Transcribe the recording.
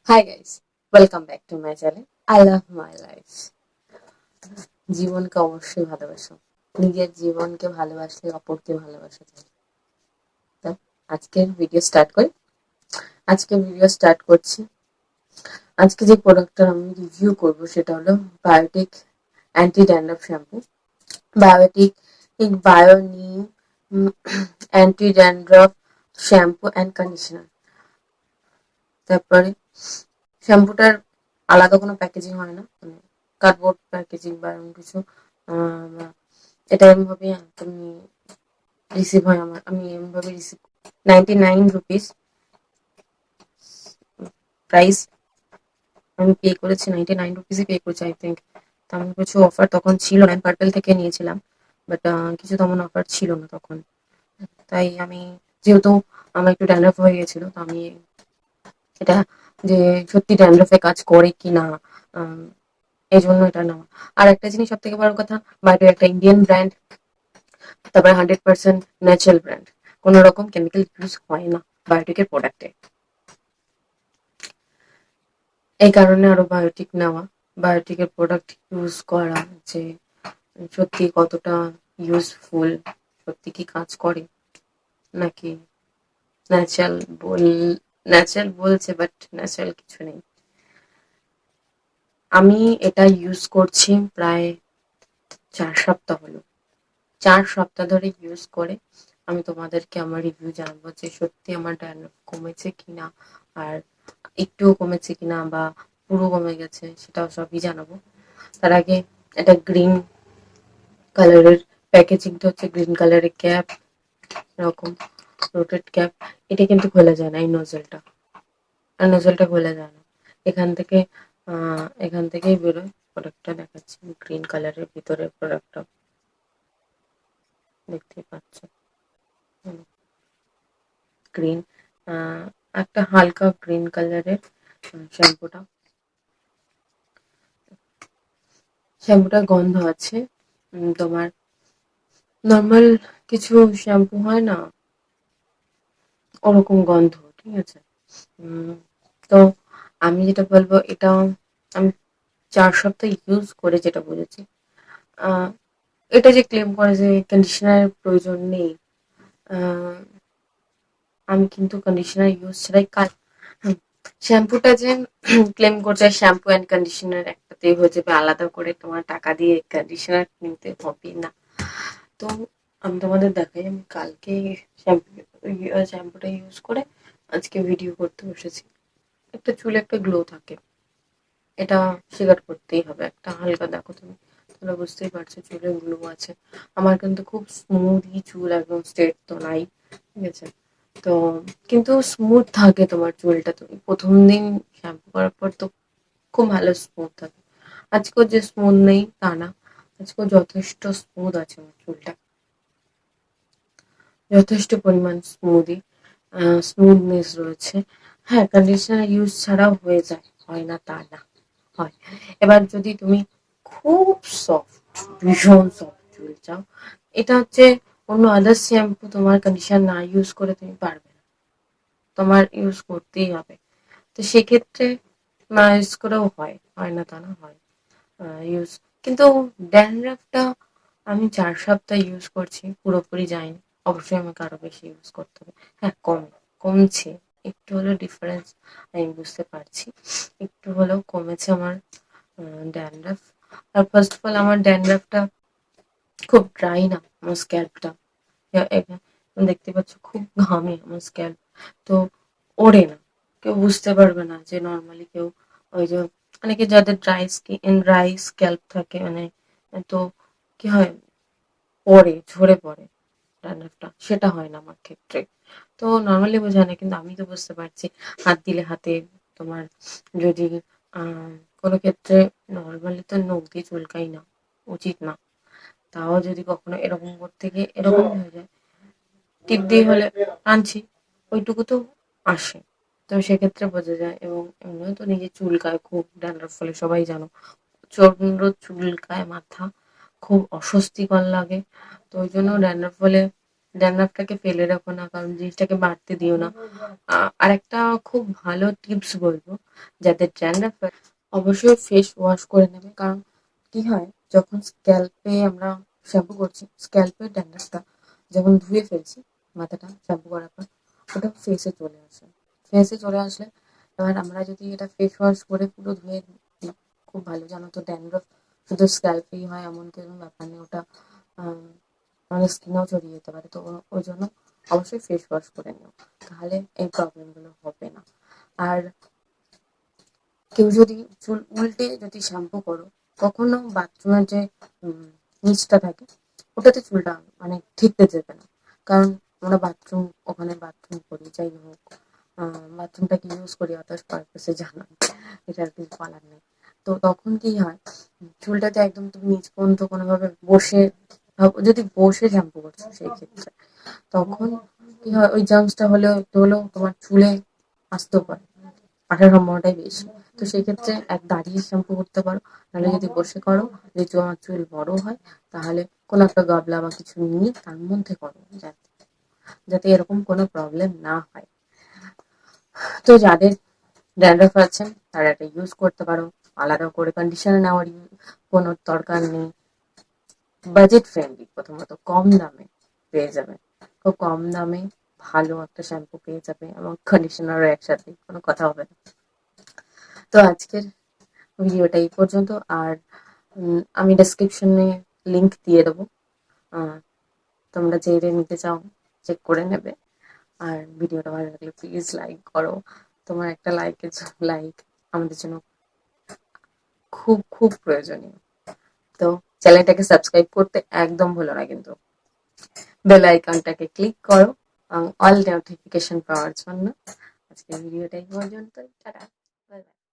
Hi guys, welcome back to my channel. I love my life. জীবনকে অবশ্যই ভালোবাসো। নিজের জীবনকে ভালোবাসলে অপরকে ভালোবাসা যায়। তো আজকের ভিডিও স্টার্ট করি। করছি। আজকে যে প্রোডাক্টটা আমি রিভিউ করব সেটা হলো Biotique anti dandruff shampoo. Biotique bio Neem anti dandruff shampoo and conditioner. তারপরে শ্যাম্পুটার আলাদা কোনো প্যাকেজিং হয় না, মানে কার্ডবোর্ড প্যাকেজিং বা এরকম কিছু। এটা এমনভাবে তুমি রিসিভ হয় আমি এমনভাবে রিসিভ 99 রুপিস প্রাইস আমি পে করেছি। 99 রুপিসই পে করেছি আই থিঙ্ক। তেমন কিছু অফার তখন ছিল না, আমি পার্পেল থেকে নিয়েছিলাম, বাট কিছু তেমন অফার ছিল না তখন। তাই আমি, যেহেতু আমার একটু ড্যান্ড্রফ হয়ে গেছিল, তো আমি এটা যে সত্যি ড্যান্ড্রফে কাজ করে কি না, এই জন্য এটা নেওয়া। আর একটা জিনিস, সব থেকে বড় কথা, বায়োটিক একটা ইন্ডিয়ান ব্র্যান্ড, তারপরে 100% ন্যাচারাল ব্র্যান্ড, কোনো রকম কেমিক্যাল ইউজ হয় না বায়োটিকের প্রোডাক্টে। এই কারণে আরো বায়োটিক নেওয়া, বায়োটিকের প্রোডাক্ট ইউজ করা, যে সত্যি কতটা ইউজফুল, সত্যি কি কাজ করে নাকি ন্যাচারাল বল ন্যাচারাল বলছে, বাট ন্যাচারাল কিছু নেই। আমি এটা ইউজ করছি প্রায় 4 সপ্তাহ হলো। 4 সপ্তাহ ধরে ইউজ করে আমি তোমাদেরকে আমার রিভিউ জানাবো যে সত্যি আমার ড্যান্ড্রফ কমেছে কিনা, আর একটুও কমেছে কিনা বা পুরো কমে গেছে, সেটাও সবই জানাবো। তার আগে এটা গ্রিন কালারের প্যাকেজিংটা হচ্ছে, গ্রিন কালারের ক্যাপ, এরকম রোটেড ক্যাপ। এটা কিন্তু খোলা যায় না, এই নজলটা, আর নজলটা খোলা যায় না। এখান থেকেই বেরোয়। প্রোডাক্টটা দেখাচ্ছি, গ্রিন কালারের ভিতরে প্রোডাক্টটা দেখতেই পাচ্ছ, গ্রিন, একটা হালকা গ্রিন কালারের শ্যাম্পুটা। শ্যাম্পুটার গন্ধ আছে তোমার নর্মাল কিছু শ্যাম্পু হয় না, ওরকম গন্ধ, ঠিক আছে। তো আমি যেটা বলবো, এটা আমি 4 সপ্তাহ ইউজ করে যেটা বুঝেছি, এটা যে ক্লেম করে যে কন্ডিশনারের প্রয়োজন নেই, আমি কিন্তু কন্ডিশনার ইউজ ছাড়াই কাজ, শ্যাম্পুটা যে ক্লেম করছে শ্যাম্পু অ্যান্ড কন্ডিশনার একটাতেই হয়ে যাবে, আলাদা করে তোমার টাকা দিয়ে কন্ডিশনার কিনতে হবে না। তো আমি তোমাদের দেখাই, আমি কালকে শ্যাম্পুটা ইউজ করে আজকে ভিডিও করতে বসেছি। একটা চুলে একটা গ্লো থাকে, এটা স্বীকার করতেই হবে। একটা হালকা দেখো তুমি, তোমরা বুঝতেই পারছো চুলে গ্লো আছে। আমার কিন্তু খুব স্মুথই চুল, একদম স্ট্রেট তো নাই, ঠিক আছে। তো কিন্তু স্মুথ থাকে তোমার চুলটা, তুমি প্রথম দিন শ্যাম্পু করার পর তো খুব ভালো স্মুথ থাকে। আজকেও যে স্মুথ নেই তা না, আজকেও যথেষ্ট স্মুথ আছে আমার চুলটা, যথেষ্ট পরিমাণ স্মুথনেস রয়েছে। হ্যাঁ, কন্ডিশনার ইউজ ছাড়াও হয়ে যায়, হয় না তা না, হয়। এবার যদি তুমি খুব সফট, ভীষণ সফট চুল চাও, এটা হচ্ছে অন্য আদার্স শ্যাম্পু তোমার কন্ডিশনার না ইউজ করে তুমি পারবে না, তোমার ইউজ করতেই হবে। তো সেক্ষেত্রে না ইউজ করেও হয়, হয় না তা না, হয় ইউজ। কিন্তু ড্যান্ড্রাফটা আমি 4 সপ্তাহ ইউজ করছি, পুরোপুরি যায়নি। অবশ্যই আমাকে আরো বেশি ইউজ করতে হবে। হ্যাঁ, কমছে, একটু হলেও ডিফারেন্স আমি বুঝতে পারছি, একটু হলেও কমেছে আমার ড্যান্ড্রাফ। আর ফার্স্ট অফ অল, আমার ড্যান্ড্রাফটা খুব ড্রাই না, আমার স্ক্যাল্পটা দেখতে পাচ্ছ খুব ঘামে আমার স্ক্যাল্প, তো ওড়ে না, কেউ বুঝতে পারবে না যে নর্মালি কেউ, ওই যে অনেকে যাদের ড্রাই স্ক্যাল্প থাকে, মানে তো কি হয়, পড়ে, ঝরে পড়ে ড্যান্ড্রফটা, সেটা হয় না আমার ক্ষেত্রে। তো নর্মালি বোঝা না, কিন্তু আমি তো বুঝতে পারছি। হাত দিলে হাতে তোমার, যদি কোনো ক্ষেত্রে, নর্মালি তো নখ দিয়ে চুলকাই না, উচিত না, তাও যদি কখনো এরকম করতে গিয়ে এরকম হয়ে যায়, টিপ দিয়ে হলে আনছি, ওইটুকু তো আসে। তো সেক্ষেত্রে বোঝা যায়। এবং এমনিও তো নিজে চুলকায় খুব ড্যান্ড্রফ ফলে, সবাই জানো, প্রচন্ড চুলকায় মাথা, খুব অস্বস্তিকর লাগে। তো ওই জন্য ড্যান্ড্রফ হলে ড্যান্ড্রাফটাকে ফেলে রাখো না, কারণ জিনিসটাকে বাড়তে দিও না। আর একটা খুব ভালো টিপস বলবো, যাদের ড্যান্ড্রাফ অবশ্যই ফেস ওয়াশ করে নেবে। কারণ কি হয়, যখন স্ক্যাল্পে আমরা শ্যাম্পু করছি, স্ক্যাল্পের ড্যান্ড্রাফটা যখন ধুয়ে ফেলছি মাথাটা শ্যাম্পু করার পর, ওটা ফেসে চলে আসে। ফেসে চলে আসলে এবার আমরা যদি এটা ফেস ওয়াশ করে পুরো ধুয়ে দিই, খুব ভালো। জানো তো, ড্যান্ড্রফ শুধু স্ক্যাল্পেই হয় এমন কোনো ব্যাপার নেই, ওটা আমাদের স্কিনেও ছড়িয়ে যেতে পারে। তো ওই জন্য অবশ্যই ফেস ওয়াশ করে নিও, তাহলে এই প্রবলেমগুলো হবে না। আর কেউ যদি চুল উল্টে যদি শ্যাম্পু করো, কখনো বাথরুমের যে নিচটা থাকে ওটাতে চুলটা মানে ঠিকতে দেবে না। কারণ আমরা ওখানে বাথরুম করি, যাই হোক বাথরুমটাকে ইউজ করি অত পারপাসে, জানা এটা আর কিছু বলার নেই। তো তখন কি হয়, চুলটাতে একদম তুমি নিচ পর্যন্ত কোনোভাবে বসে, যদি বসে শ্যাম্পু করছো সেই ক্ষেত্রে, তখন কি হয়, ওই জার্মসটা একটু হলেও তোমার চুলে আসতেও পারে, আসার সম্ভাবনাটাই বেশি। তো সেই ক্ষেত্রে দাঁড়িয়ে শ্যাম্পু করতে পারো, নাহলে যদি বসে করো, যদি তোমার চুল বড় হয়, তাহলে কোনো একটা গাবলা বা কিছু নিয়ে তার মধ্যে করো, যাতে যাতে এরকম কোনো প্রবলেম না হয়। তো যাদের ড্যান্ড্রফ আছে তারা এটা ইউজ করতে পারো, আলাদা করে কন্ডিশনার নেওয়ার কোনো দরকার নেই। বাজেট ফ্রেন্ডলি, প্রথমত কম দামে পেয়ে যাবে, খুব কম দামে ভালো একটা শ্যাম্পু পেয়ে যাবে এবং কন্ডিশনারও একসাথে, কোনো কথা হবে না। তো আজকের ভিডিওটা এই পর্যন্ত। আর আমি ডেসক্রিপশনে লিংক দিয়ে দেবো, তোমরা যে নিতে চাও চেক করে নেবে। আর ভিডিওটা ভালো লাগলে প্লিজ লাইক করো, তোমার একটা লাইক আমাদের জন্য খুব খুব প্রয়োজনীয়। তো চ্যানেলটাকে সাবস্ক্রাইব করতে একদম ভুলো না কিন্তু, বেল আইকনটাকে ক্লিক করো অল নোটিফিকেশন পাওয়ার জন্য। আজকের ভিডিওটা এই পর্যন্ত, টাটা।